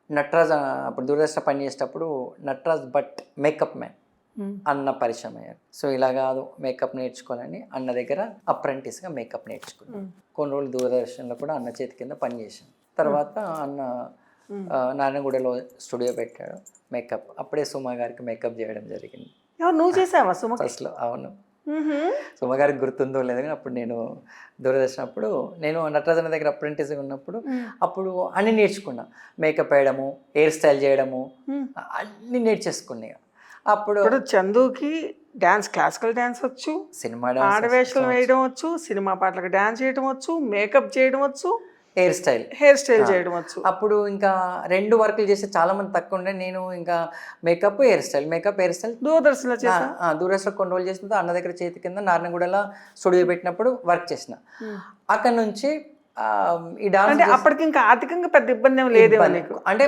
నటరాజ్ అప్పుడు దూరదర్శన పని చేసేటప్పుడు నటరాజ్ భట్ మేకప్ మ్యాన్ అన్న పరిచయం అయ్యారు. సో ఇలా కాదు మేకప్ నేర్చుకోవాలని అన్న దగ్గర అప్రెంటిస్గా మేకప్ నేర్చుకున్నాను. కొన్ని రోజులు దూరదర్శన్లో కూడా అన్న చేతి కింద పని చేశాను. తర్వాత అన్న నారాయణగూడలో స్టూడియో పెట్టాడు మేకప్. అప్పుడే సుమ గారికి మేకప్ చేయడం జరిగింది. నువ్వు చేసావా సుమ? ఫస్ట్లో. అవును. సుమ గారికి గుర్తుందో లేదు కానీ అప్పుడు నేను దూరదర్శన్ అప్పుడు నేను నటరాజన్న దగ్గర అప్రెంటిస్గా ఉన్నప్పుడు అప్పుడు అన్ని నేర్చుకున్నా. మేకప్ వేయడము, హెయిర్ స్టైల్ చేయడము అన్నీ నేర్చేసుకున్నాయి. అప్పుడు చందుకి డాన్స్, క్లాసికల్ డాన్స్ వచ్చు, సినిమా ఆడవేషాలు వేయడం వచ్చు, సినిమా పాటలకు డాన్స్ చేయడం వచ్చు, మేకప్ చేయడం వచ్చు, హెయిర్ స్టైల్ చేయడం వచ్చు. అప్పుడు ఇంకా 2 వర్కులు చేస్తే చాలా మంది తక్కువ ఉండే. నేను ఇంకా మేకప్ హెయిర్ స్టైల్ దూరదర్శన్లో చేసా. దూరదర్శన్లో కొన్ని రోజులు చేసిన అన్న దగ్గర చేతి కింద నారాయణగూడలో స్టూడియో పెట్టినప్పుడు వర్క్ చేసిన. అక్కడ నుంచి ఈ డాన్స్ అంటే అప్పటికి ఇంకా ఆర్థికంగా పెద్ద ఇబ్బంది ఏమి లేదేమో నీకు? అంటే